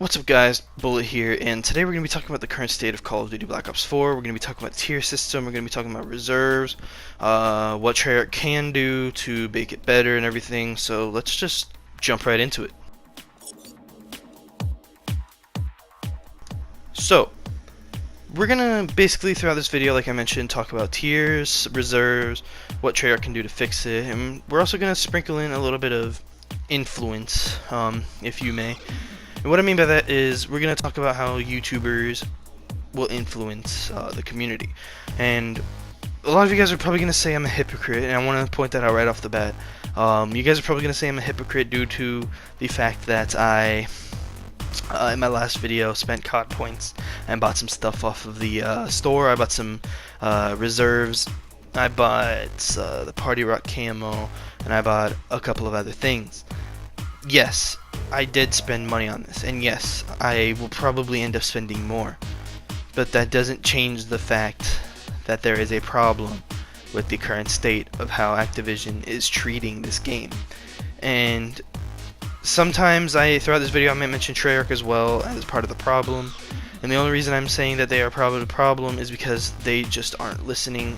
What's up guys, Bullet here, and today we're going to be talking about the current state of Call of Duty Black Ops 4. We're going to be talking about the tier system, we're going to be talking about reserves, what Treyarch can do to make it better and everything, so let's just jump right into it. So, we're going to basically throughout this video, like I mentioned, talk about tiers, reserves, what Treyarch can do to fix it, and we're also going to sprinkle in a little bit of influence, if you may. And what I mean by that is we're going to talk about how YouTubers will influence the community. And a lot of you guys are probably going to say I'm a hypocrite, and I want to point that out right off the bat. You guys are probably going to say I'm a hypocrite due to the fact that I, in my last video, spent COD points and bought some stuff off of the store. I bought some reserves. I bought the Party Rock camo, and I bought a couple of other things. Yes, I did spend money on this, and yes, I will probably end up spending more, but that doesn't change the fact that there is a problem with the current state of how Activision is treating this game. And sometimes throughout this video I might mention Treyarch as well as part of the problem, and the only reason I'm saying that they are probably the problem is because they just aren't listening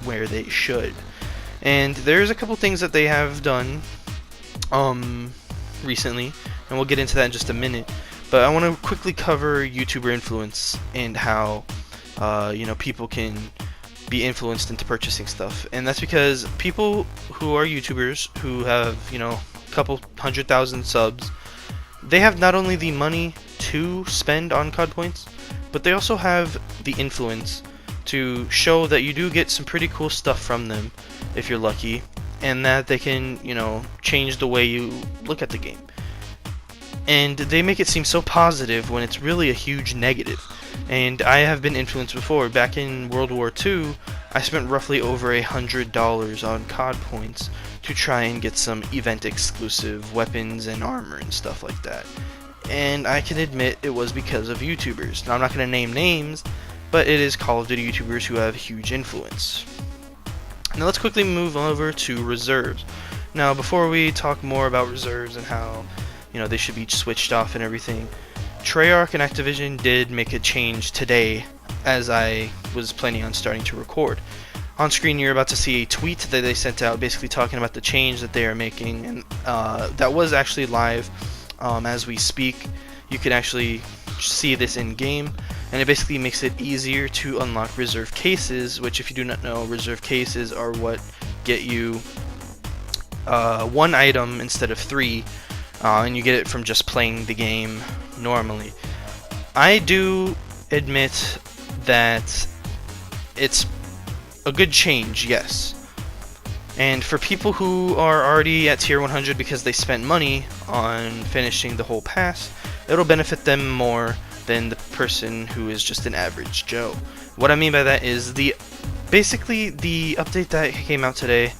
where they should. And there's a couple things that they have done recently, and we'll get into that in just a minute, but I want to quickly cover YouTuber influence and how people can be influenced into purchasing stuff. And that's because people who are YouTubers who have a couple 100,000 subs, they have not only the money to spend on COD points, but they also have the influence to show that you do get some pretty cool stuff from them if you're lucky, and that they can, change the way you look at the game. And they make it seem so positive when it's really a huge negative. And I have been influenced before. Back in World War II, I spent roughly over $100 on COD points to try and get some event exclusive weapons and armor and stuff like that. And I can admit it was because of YouTubers. Now I'm not going to name names, but it is Call of Duty YouTubers who have huge influence. Now let's quickly move over to reserves. Now before we talk more about reserves and how they should be switched off and everything, Treyarch and Activision did make a change today as I was planning on starting to record. On screen you're about to see a tweet that they sent out basically talking about the change that they are making, and that was actually live as we speak. You can actually see this in game, and it basically makes it easier to unlock reserve cases, which, if you do not know, reserve cases are what get you one item instead of three, and you get it from just playing the game normally. I do admit that it's a good change, yes. And for people who are already at tier 100 because they spent money on finishing the whole pass, it'll benefit them more than the person who is just an average Joe. What I mean by that is basically the update that came out today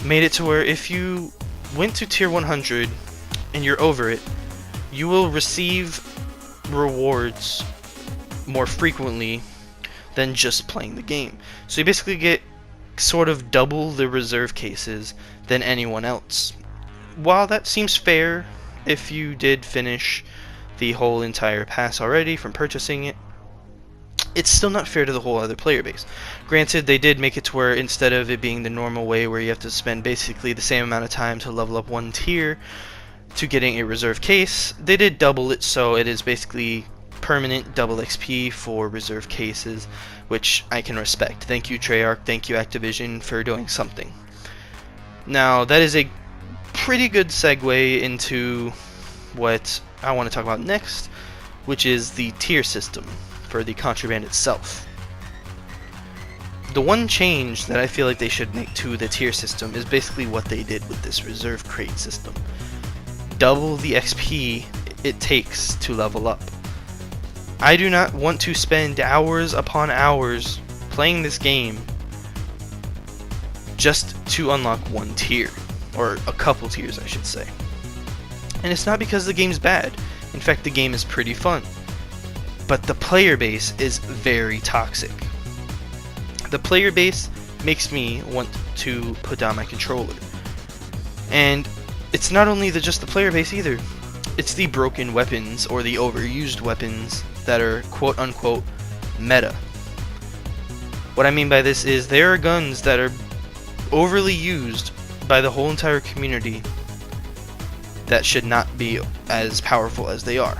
made it to where if you went to tier 100 and you're over it, you will receive rewards more frequently than just playing the game. So you basically get sort of double the reserve cases than anyone else. While that seems fair if you did finish the whole entire pass already from purchasing it, it's still not fair to the whole other player base. Granted, they did make it to where instead of it being the normal way where you have to spend basically the same amount of time to level up one tier to getting a reserve case, they did double it, so it is basically permanent double XP for reserve cases, which I can respect. Thank you Treyarch, thank you Activision for doing something. Now that is a pretty good segue into what I want to talk about next, which is the tier system for the contraband itself. The one change that I feel like they should make to the tier system is basically what they did with this reserve crate system. Double the XP it takes to level up. I do not want to spend hours upon hours playing this game just to unlock one tier, or a couple tiers I should say. And it's not because the game's bad. In fact, the game is pretty fun. But the player base is very toxic. The player base makes me want to put down my controller. And it's not only just the player base either. it's the broken weapons or the overused weapons that are quote unquote meta. What I mean by this is there are guns that are overly used by the whole entire community that should not be as powerful as they are.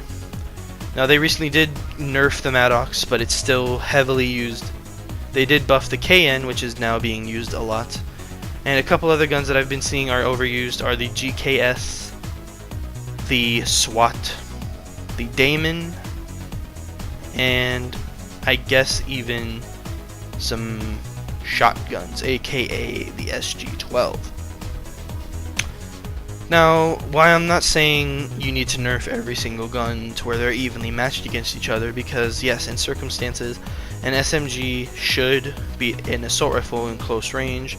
Now, they recently did nerf the Maddox, but it's still heavily used. They did buff the KN, which is now being used a lot. And a couple other guns that I've been seeing are overused are the GKS, the SWAT, the Damon, and I guess even some shotguns, aka the SG-12. Now, while I'm not saying you need to nerf every single gun to where they're evenly matched against each other, because yes, in circumstances, an SMG should beat an assault rifle in close range,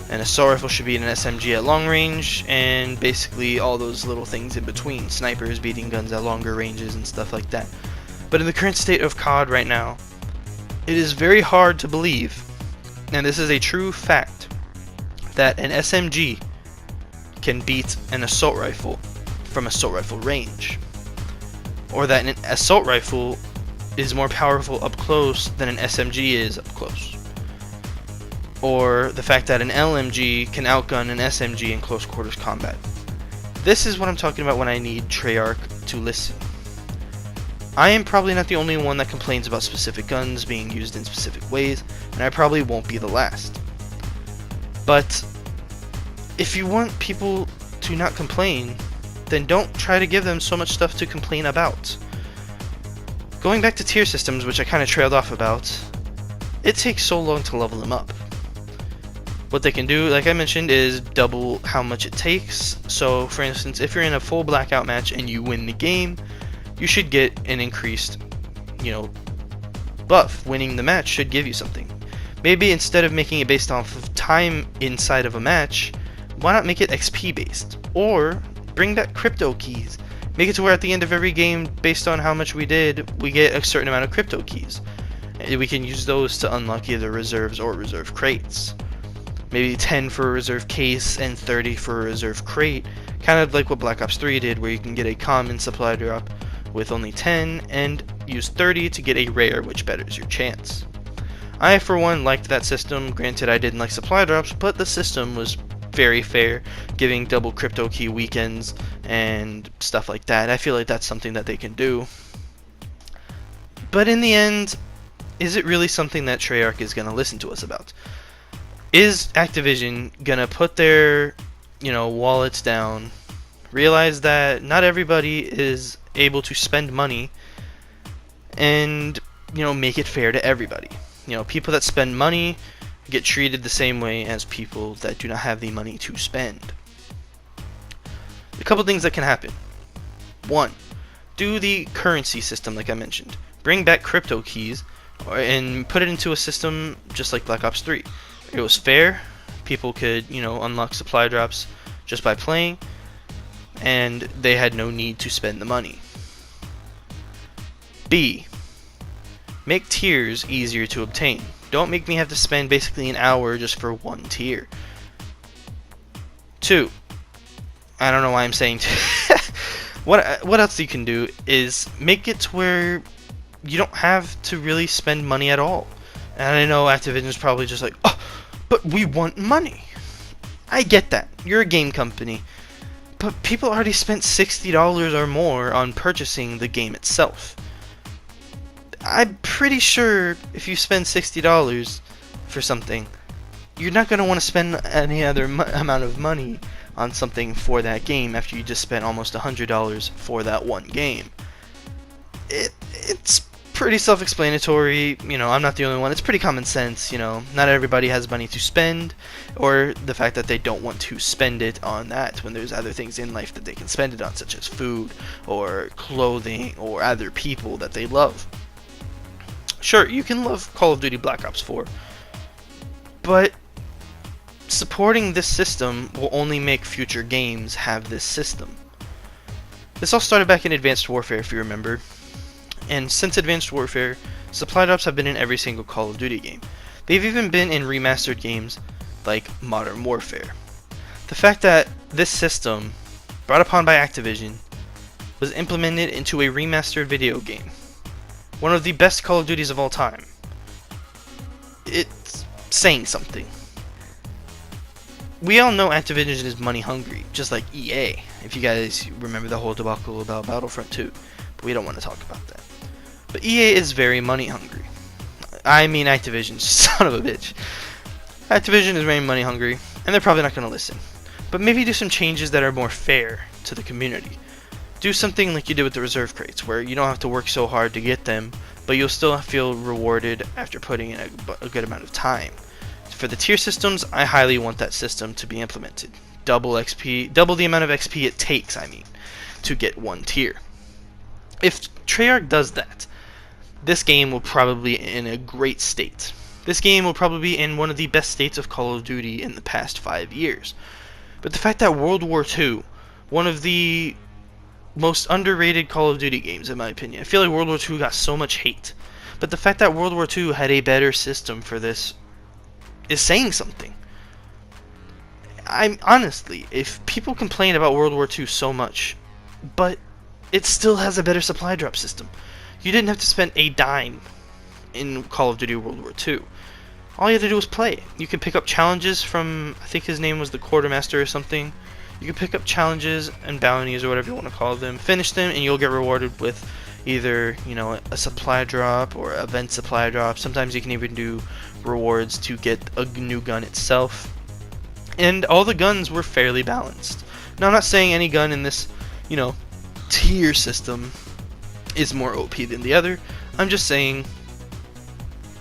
an assault rifle should beat an SMG at long range, and basically all those little things in between, snipers beating guns at longer ranges and stuff like that. But in the current state of COD right now, it is very hard to believe, and this is a true fact, that an SMG can beat an assault rifle from assault rifle range, or that an assault rifle is more powerful up close than an SMG is up close, or the fact that an LMG can outgun an SMG in close quarters combat. This is what I'm talking about when I need Treyarch to listen. I am probably not the only one that complains about specific guns being used in specific ways, and I probably won't be the last. But if you want people to not complain, then don't try to give them so much stuff to complain about. Going back to tier systems, which I kind of trailed off about, it takes so long to level them up. What they can do, like I mentioned, is double how much it takes. So, for instance, if you're in a full blackout match and you win the game, you should get an increased, buff. Winning the match should give you something. Maybe instead of making it based off of time inside of a match, why not make it XP based? Or bring back crypto keys. Make it to where at the end of every game, based on how much we did, we get a certain amount of crypto keys. We can use those to unlock either reserves or reserve crates. Maybe 10 for a reserve case and 30 for a reserve crate. Kind of like what Black Ops 3 did, where you can get a common supply drop with only 10 and use 30 to get a rare, which betters your chance. I, for one, liked that system. Granted, I didn't like supply drops, but the system was very fair, giving double crypto key weekends and stuff like that. I feel like that's something that they can do. But in the end, is it really something that Treyarch is going to listen to us about? Is Activision going to put their, wallets down, realize that not everybody is able to spend money, and, make it fair to everybody? People that spend money get treated the same way as people that do not have the money to spend. A couple things that can happen. 1. Do the currency system like I mentioned. Bring back crypto keys and put it into a system just like Black Ops 3. It was fair. People could, unlock supply drops just by playing, and they had no need to spend the money. B. Make tiers easier to obtain. Don't make me have to spend basically an hour just for one tier. 2. I don't know why I'm saying what else you can do is make it to where you don't have to really spend money at all. And I know Activision's probably just like, oh, but we want money. I get that. You're a game company. But people already spent $60 or more on purchasing the game itself. I'm pretty sure if you spend $60 for something, you're not going to want to spend any other amount of money on something for that game after you just spent almost $100 for that one game. It's pretty self-explanatory. I'm not the only one. It's pretty common sense. Not everybody has money to spend, or the fact that they don't want to spend it on that when there's other things in life that they can spend it on, such as food or clothing or other people that they love. Sure, you can love Call of Duty Black Ops 4, but supporting this system will only make future games have this system. This all started back in Advanced Warfare, if you remember, and since Advanced Warfare, supply drops have been in every single Call of Duty game. They've even been in remastered games like Modern Warfare. The fact that this system, brought upon by Activision, was implemented into a remastered video game. One of the best Call of Duties of all time. It's saying something. We all know Activision is money hungry, just like EA, if you guys remember the whole debacle about Battlefront 2. But we don't want to talk about that. But EA is very money hungry. I mean Activision, son of a bitch. Activision is very money hungry, and they're probably not going to listen. But maybe do some changes that are more fair to the community. Do something like you did with the reserve crates, where you don't have to work so hard to get them, but you'll still feel rewarded after putting in a good amount of time. For the tier systems, I highly want that system to be implemented. Double XP, double the amount of XP it takes, to get one tier. If Treyarch does that, this game will probably be in a great state. This game will probably be in one of the best states of Call of Duty in the past 5 years. But the fact that World War II, one of the most underrated Call of Duty games in my opinion, I feel like World War II got so much hate, but the fact that World War II had a better system for this is saying something. I'm honestly, if people complain about World War II so much, but it still has a better supply drop system. You didn't have to spend a dime in Call of Duty World War II. All you had to do was play. You can pick up challenges from, I think his name was the Quartermaster or something. You can pick up challenges and bounties or whatever you want to call them, finish them, and you'll get rewarded with either, a supply drop or event supply drop. Sometimes you can even do rewards to get a new gun itself. And all the guns were fairly balanced. Now, I'm not saying any gun in this, tier system is more OP than the other. I'm just saying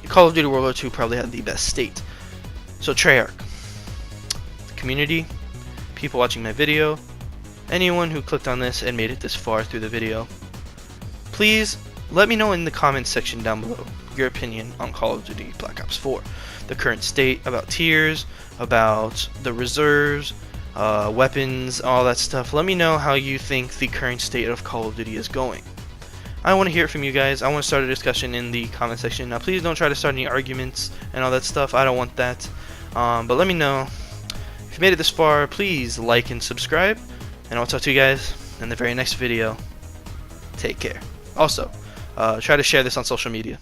Call of Duty World War II probably had the best state. So Treyarch, the community, people watching my video, anyone who clicked on this and made it this far through the video, please let me know in the comments section down below your opinion on Call of Duty Black Ops 4. The current state, about tiers, about the reserves, weapons, all that stuff. Let me know how you think the current state of Call of Duty is going. I want to hear it from you guys. I want to start a discussion in the comment section. Now please don't try to start any arguments and all that stuff. I don't want that. But let me know. If you made it this far, please like and subscribe. And I'll talk to you guys in the very next video. Take care. Also, try to share this on social media.